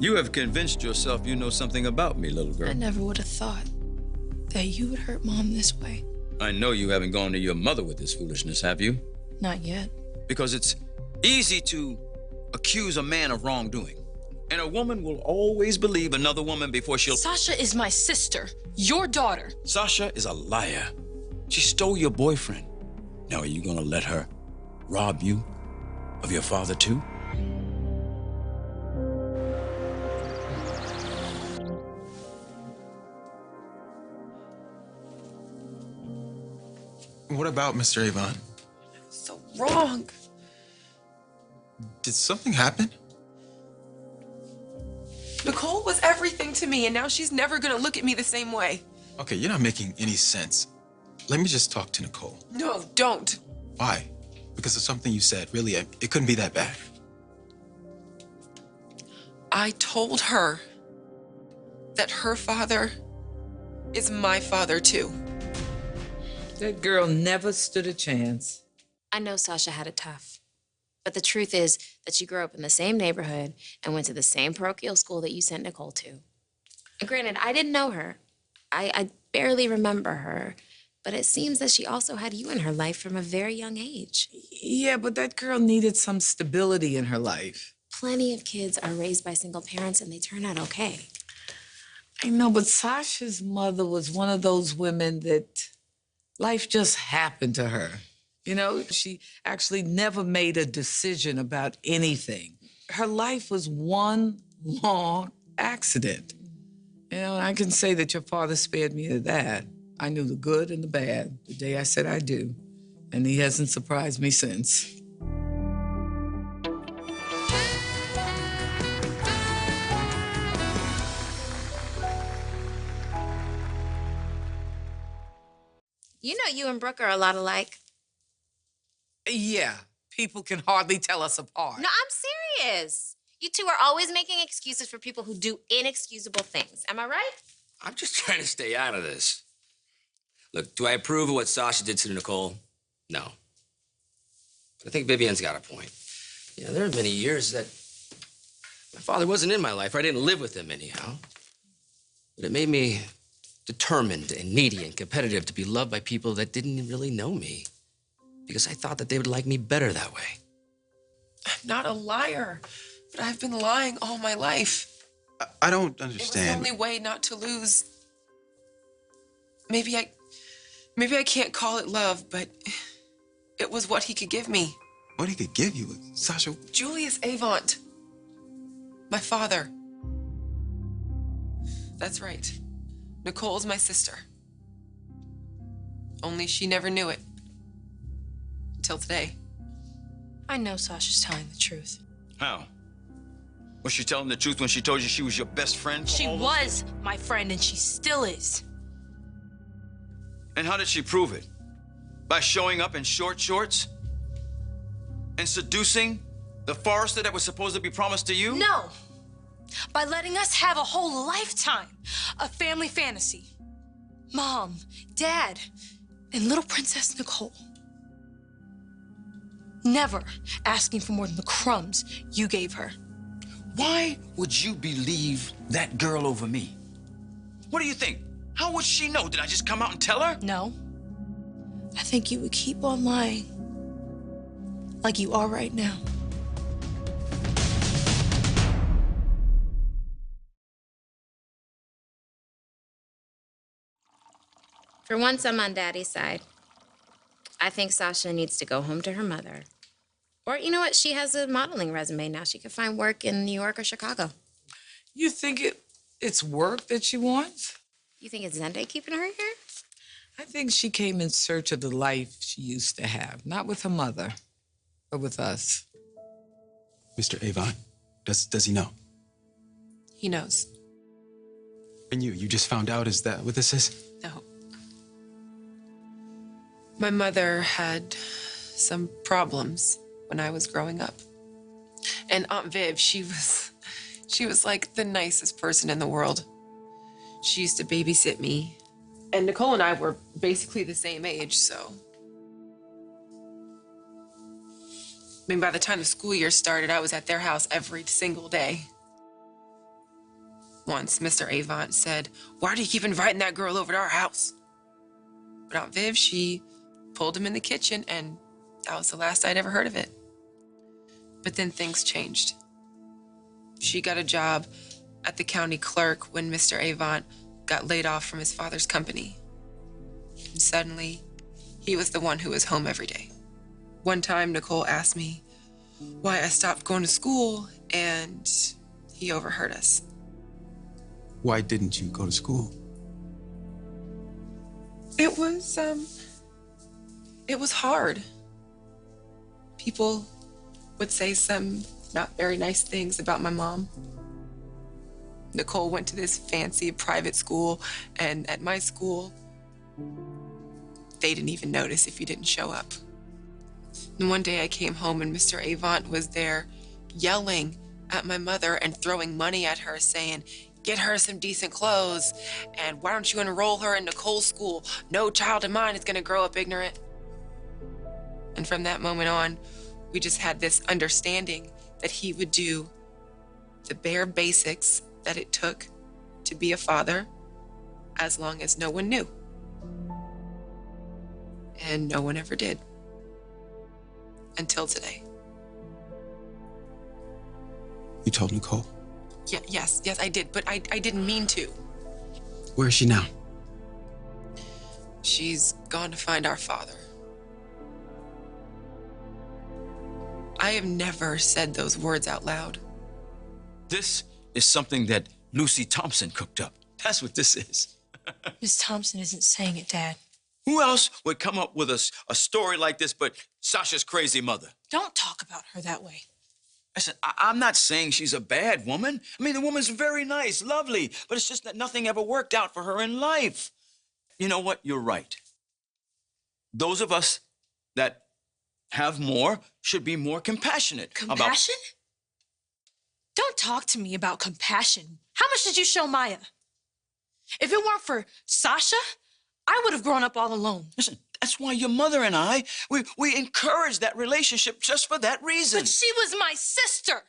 You have convinced yourself you know something about me, little girl. I never would have thought that you would hurt Mom this way. I know you haven't gone to your mother with this foolishness, have you? Not yet. Because it's easy to accuse a man of wrongdoing. And a woman will always believe another woman before she'll... Sasha is my sister, your daughter. Sasha is a liar. She stole your boyfriend. Now, are you gonna let her rob you of your father, too? What about Mr. Avon? So wrong. Did something happen? Nicole was everything to me, and now she's never gonna look at me the same way. Okay, you're not making any sense. Let me just talk to Nicole. No, don't. Why? Because of something you said. Really, it couldn't be that bad. I told her that her father is my father, too. That girl never stood a chance. I know Sasha had it tough. But the truth is that you grew up in the same neighborhood and went to the same parochial school that you sent Nicole to. And granted, I didn't know her. I barely remember her. But it seems that she also had you in her life from a very young age. Yeah, but that girl needed some stability in her life. Plenty of kids are raised by single parents and they turn out okay. I know, but Sasha's mother was one of those women that life just happened to her. You know, she actually never made a decision about anything. Her life was one long accident. You know, and I can say that your father spared me of that. I knew the good and the bad the day I said I do, and he hasn't surprised me since. You know you and Brooke are a lot alike. Yeah, people can hardly tell us apart. No, I'm serious. You two are always making excuses for people who do inexcusable things. Am I right? I'm just trying to stay out of this. Look, do I approve of what Sasha did to Nicole? No. But I think Vivian's got a point. You know, there are many years that my father wasn't in my life, or I didn't live with him anyhow. But it made me determined and needy and competitive to be loved by people that didn't really know me, because I thought that they would like me better that way. I'm not a liar, but I've been lying all my life. I don't It was understand. the only way not to lose. Maybe I can't call it love, but it was what he could give me. What he could give you, Sasha. Julius Avon. My father. That's right. Nicole's my sister. Only she never knew it. Until today. I know Sasha's telling the truth. How? Was she telling the truth when she told you she was your best friend? She was my friend, and she still is. And how did she prove it? By showing up in short shorts? And seducing the Forrester that was supposed to be promised to you? No. By letting us have a whole lifetime of family fantasy. Mom, Dad, and little Princess Nicole. Never asking for more than the crumbs you gave her. Why would you believe that girl over me? What do you think? How would she know? Did I just come out and tell her? No. I think you would keep on lying. Like you are right now. For once, I'm on Daddy's side. I think Sasha needs to go home to her mother. Or, you know what? She has a modeling resume now. She could find work in New York or Chicago. You think it's work that she wants? You think it's Zende keeping her here? I think she came in search of the life she used to have, not with her mother, but with us. Mr. Avon, does he know? He knows. And you just found out, is that what this is? No. My mother had some problems when I was growing up. And Aunt Viv, she was like the nicest person in the world. She used to babysit me. And Nicole and I were basically the same age, so. I mean, by the time the school year started, I was at their house every single day. Once, Mr. Avant said, "Why do you keep inviting that girl over to our house?" But Aunt Viv, she pulled him in the kitchen, and that was the last I'd ever heard of it. But then things changed. She got a job at the county clerk when Mr. Avant got laid off from his father's company. And suddenly, he was the one who was home every day. One time, Nicole asked me why I stopped going to school, and he overheard us. Why didn't you go to school? It was hard. People would say some not very nice things about my mom. Nicole went to this fancy private school, and at my school, they didn't even notice if you didn't show up. And one day I came home and Mr. Avant was there yelling at my mother and throwing money at her, saying, "Get her some decent clothes, and why don't you enroll her in Nicole's school? No child of mine is gonna grow up ignorant." And from that moment on, we just had this understanding that he would do the bare basics that it took to be a father, as long as no one knew. And no one ever did. Until today. You told Nicole? Yeah, yes, I did, but I didn't mean to. Where is she now? She's gone to find our father. I have never said those words out loud. This is something that Lucy Thompson cooked up. That's what this is. Miss Thompson isn't saying it, Dad. Who else would come up with a story like this but Sasha's crazy mother? Don't talk about her that way. Listen, I'm not saying she's a bad woman. I mean, the woman's very nice, lovely, but it's just that nothing ever worked out for her in life. You know what? You're right. Those of us that have more should be more compassionate. Compassion? Don't talk to me about compassion. How much did you show Maya? If it weren't for Sasha, I would have grown up all alone. Listen, that's why your mother and I, we encourage that relationship just for that reason. But she was my sister,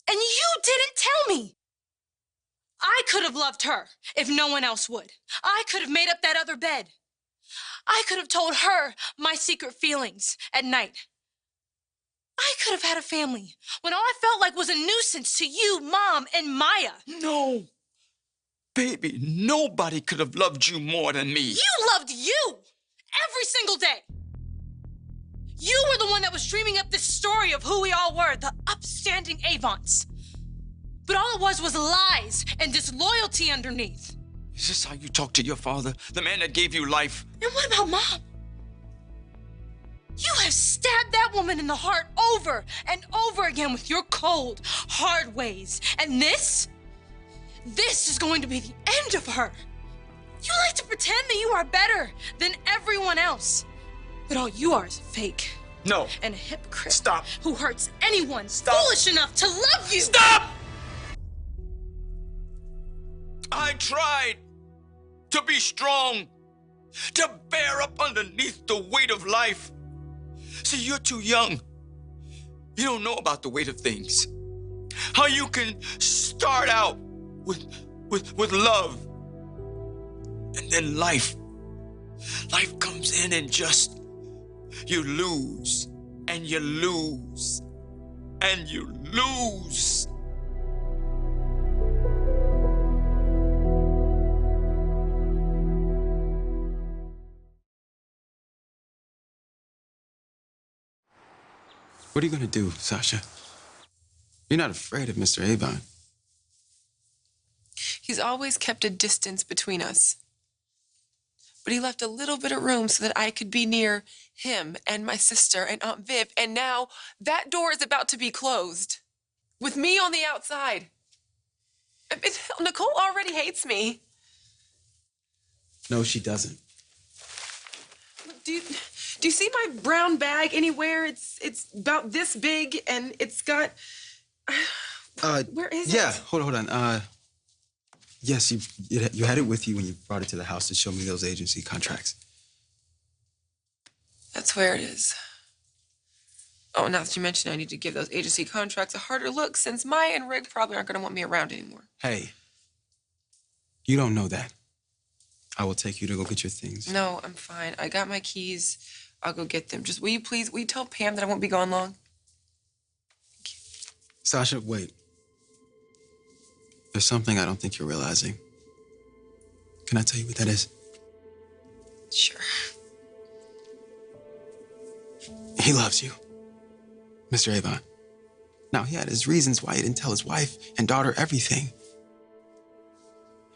and you didn't tell me. I could have loved her if no one else would. I could have made up that other bed. I could have told her my secret feelings at night. I could have had a family when all I felt like was a nuisance to you, Mom, and Maya. No. Baby, nobody could have loved you more than me. You loved you every single day. You were the one that was dreaming up this story of who we all were, the upstanding Avants. But all it was lies and disloyalty underneath. Is this how you talk to your father, the man that gave you life? And what about Mom? You have stabbed that woman in the heart over and over again with your cold, hard ways. And this is going to be the end of her. You like to pretend that you are better than everyone else. But all you are is fake. No. And a hypocrite. Stop. Who hurts anyone foolish enough to love you. Stop! I tried to be strong, to bear up underneath the weight of life. See, you're too young. You don't know about the weight of things. How you can start out with love, and then life comes in and just, you lose, and you lose, and you lose. What are you gonna do, Sasha? You're not afraid of Mr. Avant. He's always kept a distance between us. But he left a little bit of room so that I could be near him and my sister and Aunt Viv. And now that door is about to be closed with me on the outside. Nicole already hates me. No, she doesn't. Do you see my brown bag anywhere? It's about this big and it's got... Where is it? Yeah, hold on. Yes, you had it with you when you brought it to the house to show me those agency contracts. That's where it is. Oh, now that you mention I need to give those agency contracts a harder look since Maya and Rick probably aren't going to want me around anymore. Hey, You don't know that. I will take you to go get your things. No, I'm fine. I got my keys. I'll go get them. Just will you tell Pam that I won't be gone long? Sasha, wait. There's something I don't think you're realizing. Can I tell you what that is? Sure. He loves you, Mr. Avon. Now, he had his reasons why he didn't tell his wife and daughter everything.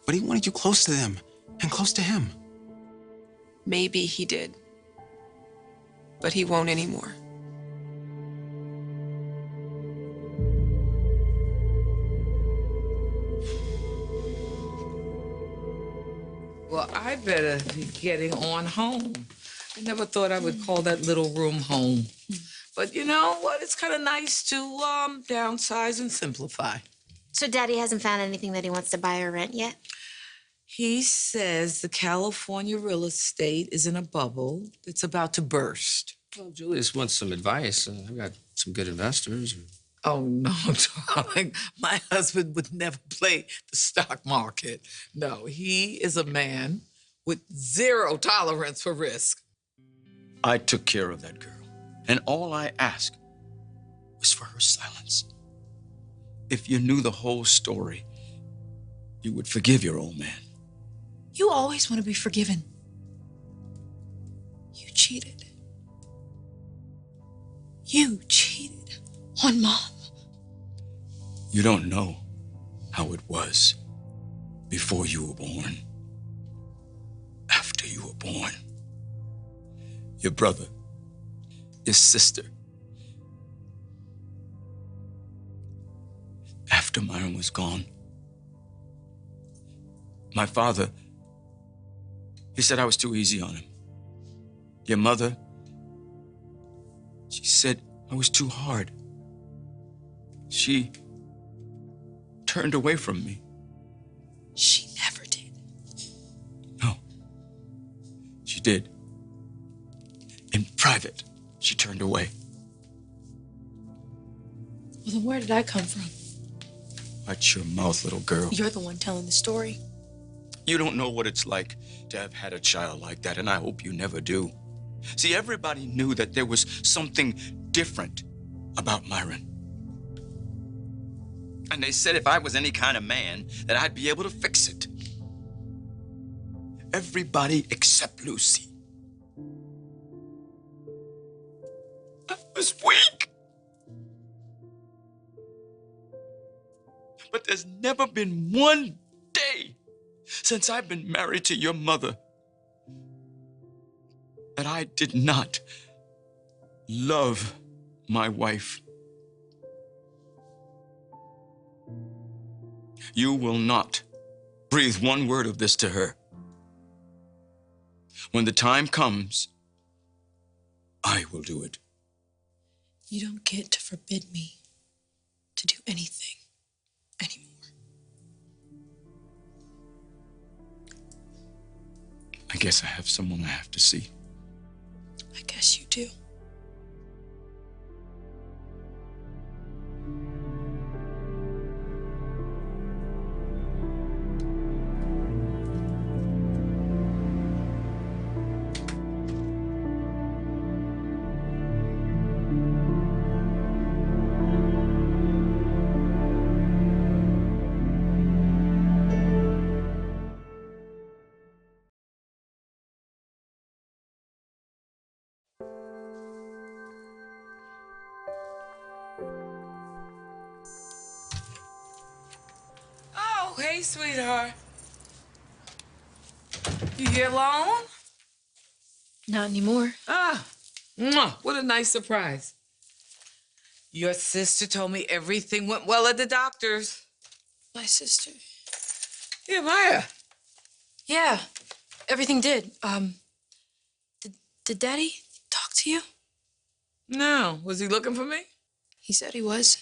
But he wanted you close to them and close to him. Maybe he did. But he won't anymore. Well, I better be getting on home. I never thought I would call that little room home. But you know what? It's kind of nice to downsize and simplify. So Daddy hasn't found anything that he wants to buy or rent yet? He says the California real estate is in a bubble. It's about to burst. Well, Julius wants some advice. I've got some good investors. Oh, no, darling. My husband would never play the stock market. No, he is a man with zero tolerance for risk. I took care of that girl, and all I asked was for her silence. If you knew the whole story, you would forgive your old man. You always want to be forgiven. You cheated. You cheated on Mom. You don't know how it was before you were born. After you were born. Your brother, your sister. After Myron was gone, my father, he said I was too easy on him. Your mother, she said I was too hard. She turned away from me. She never did. No, she did. In private, she turned away. Well, then where did I come from? Watch your mouth, little girl. You're the one telling the story. You don't know what it's like to have had a child like that, and I hope you never do. See, everybody knew that there was something different about Myron. And they said if I was any kind of man, that I'd be able to fix it. Everybody except Lucy. I was weak. But there's never been one day since I've been married to your mother that I did not love my wife. You will not breathe one word of this to her. When the time comes, I will do it. You don't get to forbid me to do anything anymore. I guess I have someone I have to see. I guess you do. Oh, hey, sweetheart. You here alone? Not anymore. Ah, mwah, what a nice surprise. Your sister told me everything went well at the doctor's. My sister. Yeah, Maya. Yeah, everything did. Did Daddy talk to you? No. Was he looking for me? He said he was.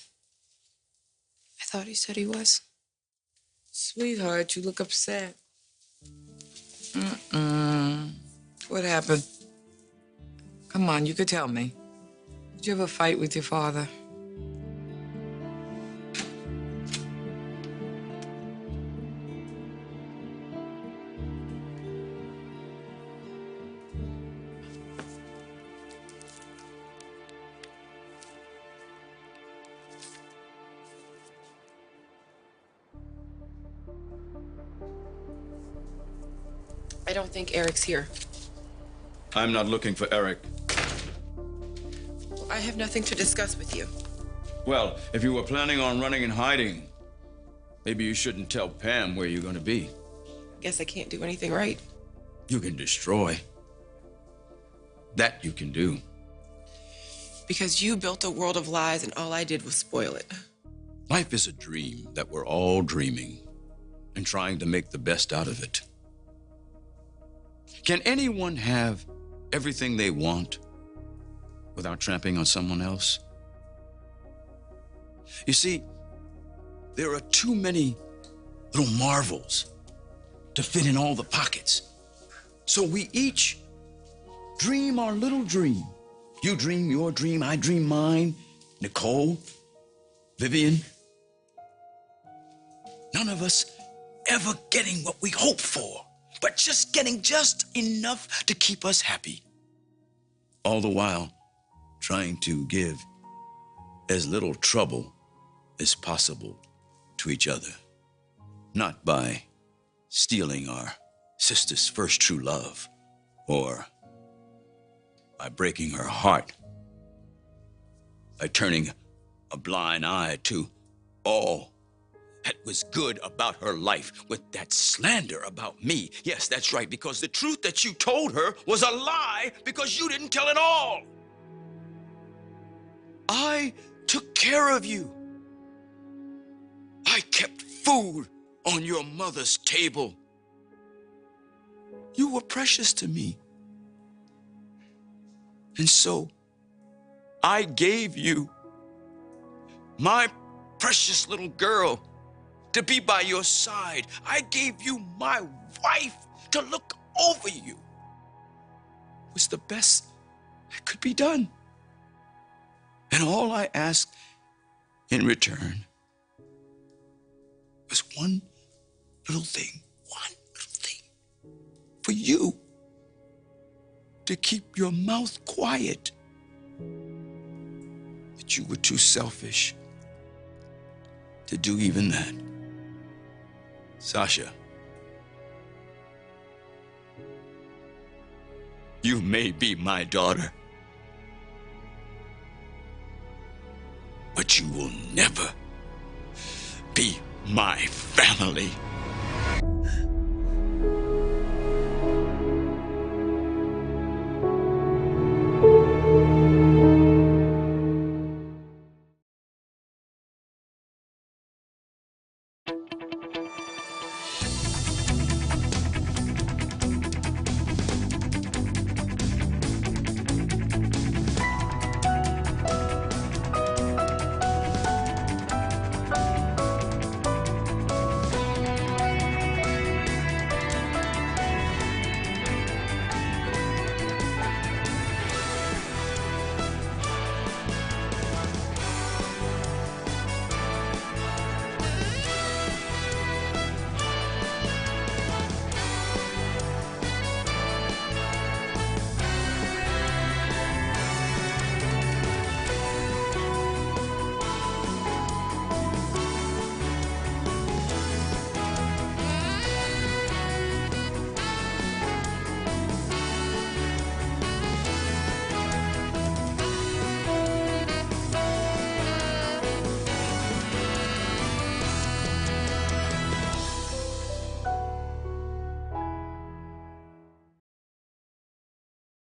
I thought he said he was. Sweetheart, you look upset. What happened? Come on, you could tell me. Did you have a fight with your father? I don't think Eric's here. I'm not looking for Eric. I have nothing to discuss with you. Well, if you were planning on running and hiding, maybe you shouldn't tell Pam where you're going to be. Guess I can't do anything right. You can destroy. That you can do. Because you built a world of lies and all I did was spoil it. Life is a dream that we're all dreaming and trying to make the best out of it. Can anyone have everything they want without trampling on someone else? You see, there are too many little marvels to fit in all the pockets. So we each dream our little dream. You dream your dream, I dream mine. Nicole, Vivian. None of us ever getting what we hope for, but just getting just enough to keep us happy. All the while trying to give as little trouble as possible to each other. Not by stealing our sister's first true love, or by breaking her heart, by turning a blind eye to all that was good about her life with that slander about me. Yes, that's right, because the truth that you told her was a lie because you didn't tell it all. I took care of you. I kept food on your mother's table. You were precious to me. And so I gave you my precious little girl to be by your side. I gave you my wife to look over you. It was the best that could be done. And all I asked in return was one little thing, for you to keep your mouth quiet. But you were too selfish to do even that. Sasha, you may be my daughter, but you will never be my family.